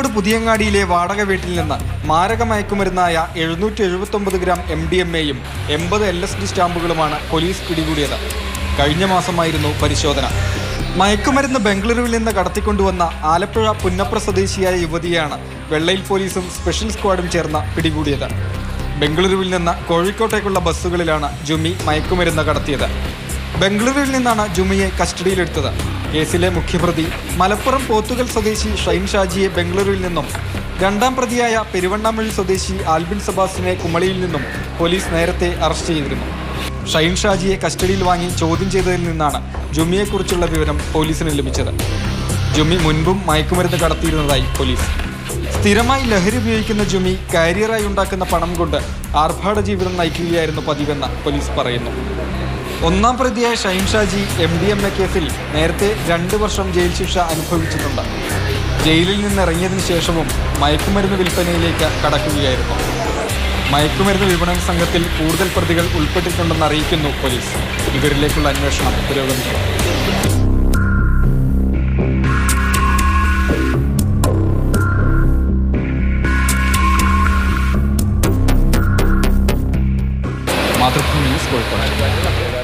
കോഴിക്കോട് പുതിയങ്ങാടിയിലെ വാടക വീട്ടിൽ നിന്ന് മാരക മയക്കുമരുന്നായ 779 ഗ്രാം MDMA-യും 80 LSD സ്റ്റാമ്പുകളുമാണ് പോലീസ് പിടികൂടിയത്. കഴിഞ്ഞ മാസമായിരുന്നു പരിശോധന. മയക്കുമരുന്ന് ബംഗളൂരുവിൽ നിന്ന് കടത്തിക്കൊണ്ടുവന്ന ആലപ്പുഴ പുന്നപ്ര സ്വദേശിയായ യുവതിയാണ് വെള്ളയിൽ പോലീസും സ്പെഷ്യൽ സ്ക്വാഡും ചേർന്ന് പിടികൂടിയത്. ബംഗളൂരുവിൽ നിന്ന് കോഴിക്കോട്ടേക്കുള്ള ബസ്സുകളിലാണ് ജുമി മയക്കുമരുന്ന് കടത്തിയത്. ബംഗളൂരുവിൽ നിന്നാണ് ജുമിയെ കസ്റ്റഡിയിലെടുത്തത്. കേസിലെ മുഖ്യപ്രതി മലപ്പുറം പോത്തുകൽ സ്വദേശി ഷൈൻ ഷാജിയെ ബംഗളൂരുവിൽ നിന്നും രണ്ടാം പ്രതിയായ പെരുവണ്ണാമഴി സ്വദേശി ആൽബിൻ സബാസിനെ കുമളിയിൽ നിന്നും പോലീസ് നേരത്തെ അറസ്റ്റ് ചെയ്തിരുന്നു. ഷൈൻ ഷാജിയെ കസ്റ്റഡിയിൽ വാങ്ങി ചോദ്യം ചെയ്തതിൽ നിന്നാണ് ജുമിയെക്കുറിച്ചുള്ള വിവരം പോലീസിന് ലഭിച്ചത്. ജുമി മുൻപും മയക്കുമരുന്ന് കടത്തിയിരുന്നതായി പോലീസ്. സ്ഥിരമായി ലഹരി ഉപയോഗിക്കുന്ന ജുമി കാരിയറായി ഉണ്ടാക്കുന്ന പണം കൊണ്ട് ആർഭാട ജീവിതം നയിക്കുകയായിരുന്നു പതിവെന്ന് പോലീസ് പറയുന്നു. ഒന്നാം പ്രതിയായ ഷൈൻ ഷാജി MDMA കേസിൽ നേരത്തെ 2 വർഷം ജയിൽ ശിക്ഷ അനുഭവിച്ചിട്ടുണ്ട്. ജയിലിൽ നിന്നിറങ്ങിയതിനു ശേഷവും മയക്കുമരുന്ന് വിൽപ്പനയിലേക്ക് കടക്കുകയായിരുന്നു. മയക്കുമരുന്ന് വിപണന സംഘത്തിൽ കൂടുതൽ പ്രതികൾ ഉൾപ്പെട്ടിട്ടുണ്ടെന്ന് അറിയിക്കുന്നു പോലീസ്. ഇവരിലേക്കുള്ള അന്വേഷണം പുരോഗമിക്കുന്നു.